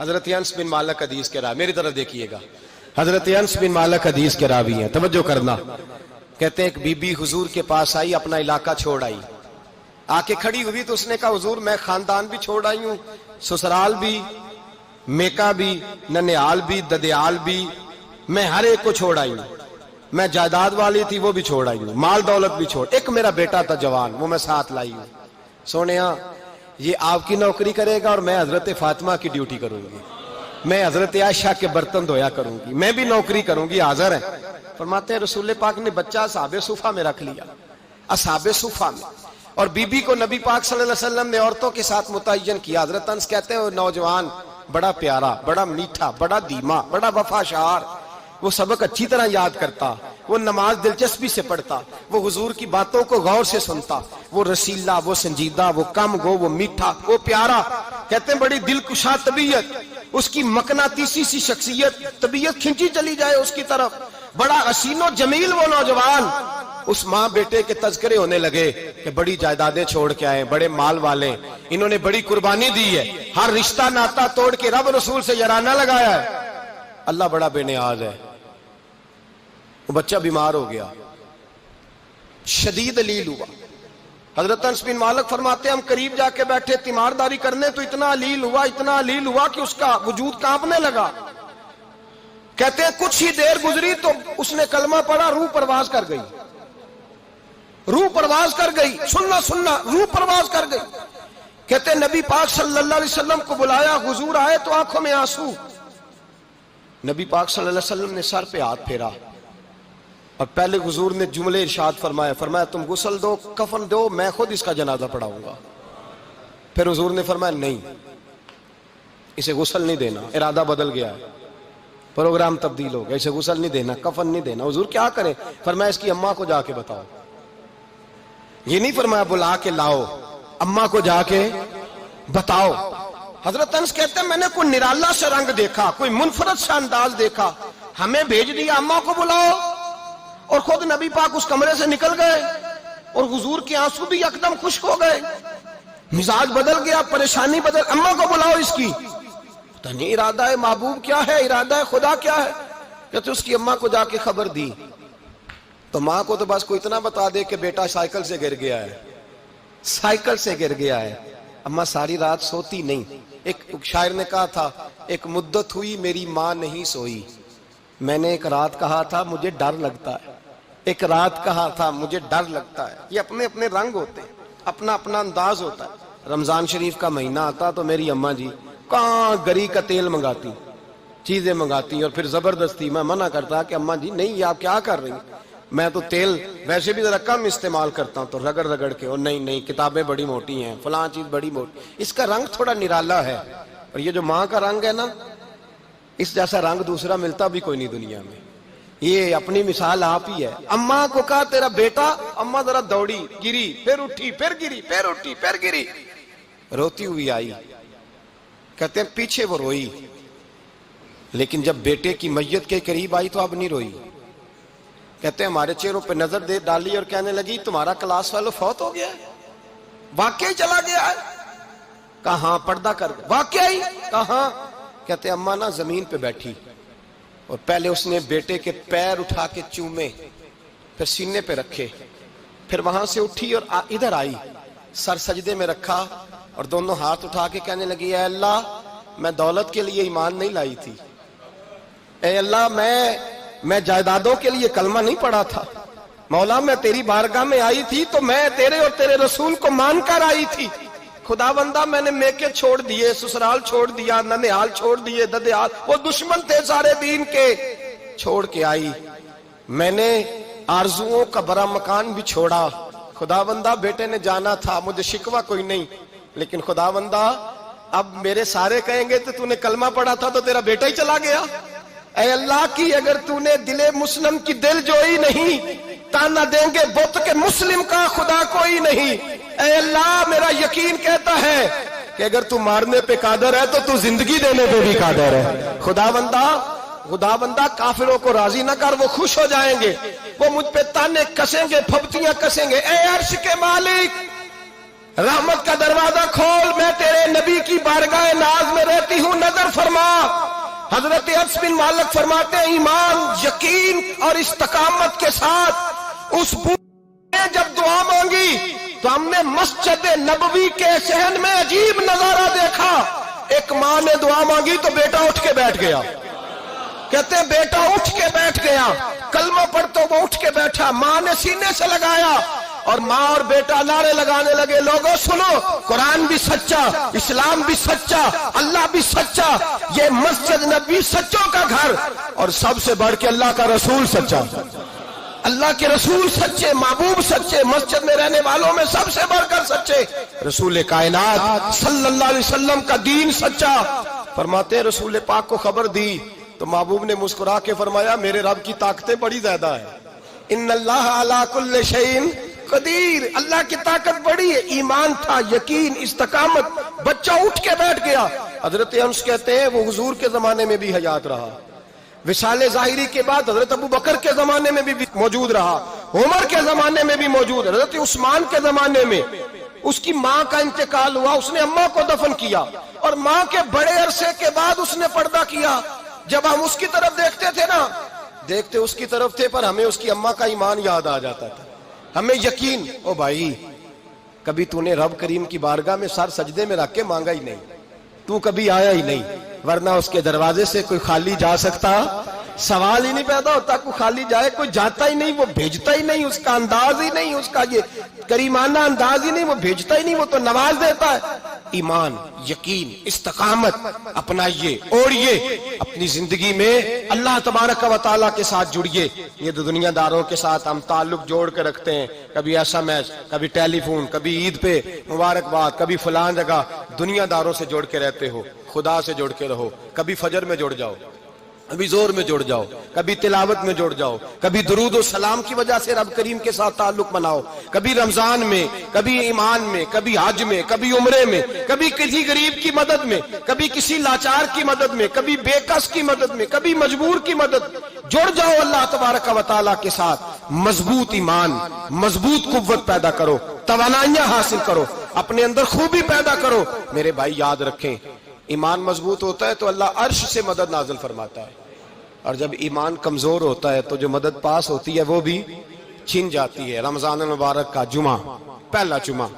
حضرت انس بن مالک حدیث کے راوی، میری طرف دیکھیے گا، حضرت انس بن مالک حدیث کے راوی ہیں، توجہ کرنا۔ کہتے ہیں ایک بی بی حضور کے پاس آئی، اپنا علاقہ چھوڑ آئی، آ کے کھڑی ہوئی تو اس نے کہا حضور میں خاندان بھی چھوڑ آئی ہوں، سسرال بھی، میکا بھی، ننیال بھی، ددیال بھی، میں ہر ایک کو چھوڑ آئی ہوں، میں جائیداد والی تھی وہ بھی چھوڑ آئی ہوں، مال دولت بھی چھوڑ، ایک میرا بیٹا تھا جوان وہ میں ساتھ لائی ہوں۔ سونیا یہ آپ کی نوکری کرے گا اور میں حضرت فاطمہ کی ڈیوٹی کروں گی، میں حضرت عائشہ کے برتن دھویا کروں گی، میں بھی نوکری کروں گی، حاضر ہے۔ فرماتے ہیں رسول پاک نے بچہ اصحاب صفہ میں رکھ لیا، اصحاب صفہ میں، اور بی بی کو نبی پاک صلی اللہ علیہ وسلم نے عورتوں کے ساتھ متعین کیا۔ حضرت انس کہتے ہیں وہ نوجوان بڑا پیارا، بڑا میٹھا، بڑا دھیما، بڑا وفاشار، وہ سبق اچھی طرح یاد کرتا، وہ نماز دلچسپی سے پڑھتا، وہ حضور کی باتوں کو غور سے سنتا، وہ رسیلا، وہ سنجیدہ، وہ کم گو، وہ میٹھا، وہ پیارا، کہتے ہیں بڑی دلکشا طبیعت، اس کی مقناطیسی سی شخصیت، طبیعت کھنچی چلی جائے اس کی طرف، بڑا حسین و جمیل وہ نوجوان۔ اس ماں بیٹے کے تذکرے ہونے لگے کہ بڑی جائیدادیں چھوڑ کے آئے، بڑے مال والے، انہوں نے بڑی قربانی دی ہے، ہر رشتہ ناتا توڑ کے رب رسول سے یارانہ لگایا ہے، اللہ بڑا بے نیاز ہے۔ وہ بچہ بیمار ہو گیا، شدید علیل ہوا۔ حضرت انس بن مالک فرماتے ہیں ہم قریب جا کے بیٹھے تیمارداری کرنے تو اتنا علیل ہوا کہ اس کا وجود کانپنے لگا۔ کہتے ہیں کچھ ہی دیر گزری تو اس نے کلمہ پڑھا، روح پرواز کر گئی، روح پرواز کر گئی، سننا روح پرواز کر گئی۔ کہتے ہیں نبی پاک صلی اللہ علیہ وسلم کو بلایا، حضور آئے تو آنکھوں میں آنسو۔ نبی پاک صلی اللہ علیہ وسلم نے سر پہ ہاتھ پھیرا اور پہلے حضور نے جملے ارشاد فرمایا تم غسل دو، کفن دو، میں خود اس کا جنازہ پڑھاؤں گا۔ پھر حضور نے فرمایا نہیں، اسے غسل نہیں دینا، ارادہ بدل گیا ہے، پروگرام تبدیل ہو گیا، اسے غسل نہیں دینا، کفن نہیں دینا۔ حضور کیا کرے؟ فرمایا اس کی اماں کو جا کے بتاؤ۔ یہ نہیں فرمایا بلا کے لاؤ، اماں کو جا کے بتاؤ۔ حضرت انس کہتے ہیں میں نے کوئی نرالا سا رنگ دیکھا، کوئی منفرد سا انداز دیکھا، ہمیں بھیج دیا اماں کو بلاؤ، اور خود نبی پاک اس کمرے سے نکل گئے، اور حضور کے آنسو بھی یکدم خشک ہو گئے، مزاج بدل گیا، پریشانی بدل، اماں کو بلاؤ اس کی۔ پتہ نہیں ارادہ ہے محبوب کیا ہے، ارادہ ہے خدا کیا ہے۔ کہتے اس کی اماں کو جا کے خبر دی تو ماں کو تو بس کوئی اتنا بتا دے کہ بیٹا سائیکل سے گر گیا ہے، سائیکل سے گر گیا ہے۔ اماں ساری رات سوتی نہیں۔ ایک شاعر نے کہا تھا ایک مدت ہوئی میری ماں نہیں سوئی، میں نے ایک رات کہا تھا مجھے ڈر لگتا ہے، ایک رات کہا تھا مجھے ڈر لگتا ہے۔ یہ اپنے اپنے رنگ ہوتے ہیں، اپنا اپنا انداز ہوتا ہے۔ رمضان شریف کا مہینہ آتا تو میری اماں جی کہاں گری کا تیل منگاتی، چیزیں منگاتی، اور پھر زبردستی میں منع کرتا کہ اماں جی نہیں یہ آپ کیا کر رہی ہیں، میں تو تیل ویسے بھی ذرا کم استعمال کرتا ہوں، تو رگڑ رگڑ کے، اور نہیں کتابیں بڑی موٹی ہیں، فلاں چیز بڑی موٹی، اس کا رنگ تھوڑا نرالا ہے۔ اور یہ جو ماں کا رنگ ہے نا، اس جیسا رنگ دوسرا ملتا بھی کوئی نہیں دنیا میں، یہ اپنی مثال آپ ہی ہے۔ اماں کو کہا تیرا بیٹا، اماں ذرا دوڑی، گری، پھر اٹھی، پھر گری، پھر اٹھی، پھر گری، روتی ہوئی آئی۔ کہتے ہیں پیچھے وہ روئی، لیکن جب بیٹے کی میت کے قریب آئی تو اب نہیں روئی۔ کہتے ہیں ہمارے چہروں پہ نظر دے ڈالی اور کہنے لگی تمہارا کلاس فیلو فوت ہو گیا ہے، واقعی چلا گیا ہے؟ کہاں پردہ کر گیا، واقعی کہاں؟ کہتے ہیں اماں نا زمین پہ بیٹھی، اور پہلے اس نے بیٹے کے پیر اٹھا کے چومے، پھر سینے پہ رکھے، پھر وہاں سے اٹھی اور ادھر آئی، سر سجدے میں رکھا اور دونوں ہاتھ اٹھا کے کہنے لگی اے اللہ میں دولت کے لیے ایمان نہیں لائی تھی، اے اللہ میں جائیدادوں کے لیے کلمہ نہیں پڑھا تھا، مولا میں تیری بارگاہ میں آئی تھی تو میں تیرے اور تیرے رسول کو مان کر آئی تھی، خدا بندہ میں نے میکے چھوڑ دیے، سسرال چھوڑ دیا، ننیال چھوڑ دیے، ددیال، وہ دشمن تھے سارے دین کے، چھوڑ کے آئی، میں نے آرزوؤں کا بڑا مکان بھی چھوڑا، خدا بندہ بیٹے نے جانا تھا، مجھے شکوہ کوئی نہیں، لیکن خدا بندہ اب میرے سارے کہیں گے تو نے کلمہ پڑھا تھا تو تیرا بیٹا ہی چلا گیا، اے اللہ کی اگر نے دل مسلم کی دل جوئی نہیں، تانا دیں گے بت کے مسلم کا خدا کوئی نہیں، اے اللہ میرا یقین کہتا ہے کہ اگر تو مارنے پہ قادر ہے تو زندگی دینے پہ بھی قادر ہے، خدا بندہ کافروں کو راضی نہ کر، وہ خوش ہو جائیں گے، وہ مجھ پہ تانے کسیں گے، پھپتیاں کسیں گے، اے عرش کے مالک رحمت کا دروازہ کھول، میں تیرے نبی کی بارگاہ ناز میں رہتی ہوں، نظر فرما حضرت انس بن مالک فرماتے ہیں ایمان، یقین اور استقامت کے ساتھ اس بوڑھے نے جب دعا مانگی تو ہم نے مسجد نبوی کے صحن میں عجیب نظارہ دیکھا. ایک ماں نے دعا مانگی تو بیٹا اٹھ کے بیٹھ گیا. کہتے ہیں بیٹا اٹھ کے بیٹھ گیا، کلمہ پڑھ تو وہ اٹھ کے بیٹھا، ماں نے سینے سے لگایا اور ماں اور بیٹا نعرے لگانے لگے، لوگوں سنو، قرآن بھی سچا، اسلام بھی سچا، اللہ بھی سچا، یہ مسجد نبی سچوں کا گھر، اور سب سے بڑھ کے اللہ کا رسول سچا. اللہ کے رسول سچے، محبوب سچے، مسجد میں رہنے والوں میں سب سے بڑھ کر سچے، رسول کائنات صلی اللہ علیہ وسلم کا دین سچا. فرماتے ہیں رسول پاک کو خبر دی تو محبوب نے مسکرا کے فرمایا میرے رب کی طاقتیں بڑی زیادہ ہیں. ان اللہ علی کل شیء قدیر، اللہ کی طاقت بڑی ہے. ایمان تھا، یقین، استقامت، بچہ اٹھ کے بیٹھ گیا. حضرت انس کہتے ہیں وہ حضور کے زمانے میں بھی حیات رہا، وصال ظاہری کے بعد حضرت ابو بکر کے زمانے میں بھی موجود رہا، عمر کے زمانے میں بھی موجود، حضرت عثمان کے زمانے میں. اس کی ماں کا انتقال ہوا، اس نے اماں کو دفن کیا، اور ماں کے بڑے عرصے کے بعد اس نے پردہ کیا. جب ہم اس کی طرف دیکھتے تھے نا، دیکھتے اس کی طرف تھے، پر ہمیں اس کی اماں کا ایمان یاد آ جاتا تھا، ہمیں یقین. او بھائی، کبھی تو نے رب کریم کی بارگاہ میں سر سجدے میں رکھ کے مانگا ہی نہیں، تو کبھی آیا ہی نہیں، ورنہ اس کے دروازے سے کوئی خالی جا سکتا؟ سوال ہی نہیں پیدا ہوتا کوئی خالی جائے. کوئی جاتا ہی نہیں، وہ بھیجتا ہی نہیں، اس کا انداز ہی نہیں، اس کا یہ کریمانہ انداز ہی نہیں، وہ بھیجتا ہی نہیں، وہ تو نواز دیتا ہے. ایمان، یقین، استقامت اپنائیے، اوڑھیے اپنی زندگی میں، اللہ تبارک و تعالیٰ کے ساتھ جڑیے. یہ دنیا داروں کے ساتھ ہم تعلق جوڑ کے رکھتے ہیں، کبھی SMS، کبھی ٹیلی فون، کبھی عید پہ مبارکباد، کبھی فلان جگہ. دنیا داروں سے جوڑ کے رہتے ہو، خدا سے جوڑ کے رہو. کبھی فجر میں جڑ جاؤ، کبھی زور میں جڑ جاؤ، کبھی تلاوت میں جڑ جاؤ، کبھی درود و سلام کی وجہ سے رب کریم کے ساتھ تعلق بناؤ، کبھی رمضان میں، کبھی ایمان میں، کبھی حج میں، کبھی عمرے میں، کبھی کسی غریب کی مدد میں، کبھی کسی لاچار کی مدد میں، کبھی بے کس کی مدد میں، کبھی مجبور کی مدد. جڑ جاؤ اللہ تبارک و تعالیٰ کے ساتھ. مضبوط ایمان، مضبوط قوت پیدا کرو، توانائیاں حاصل کرو، اپنے اندر خوبی پیدا کرو. میرے بھائی یاد رکھیں، ایمان مضبوط ہوتا ہے تو اللہ عرش سے مدد نازل فرماتا ہے، اور جب ایمان کمزور ہوتا ہے تو جو مدد پاس ہوتی ہے وہ بھی چھن جاتی ہے. رمضان المبارک کا جمعہ، پہلا جمعہ،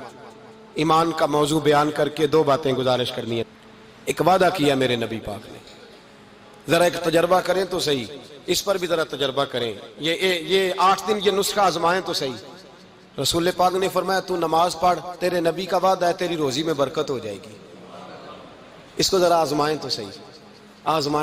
ایمان کا موضوع بیان کر کے دو باتیں گزارش کرنی ہے. ایک وعدہ کیا میرے نبی پاک نے، ذرا ایک تجربہ کریں تو صحیح، اس پر بھی ذرا تجربہ کریں. یہ 8 دن یہ نسخہ آزمائیں تو صحیح. رسول پاک نے فرمایا تو نماز پڑھ، تیرے نبی کا وعدہ ہے تیری روزی میں برکت ہو جائے گی. اس کو ذرا آزمائیں تو صحیح، آزمائیں.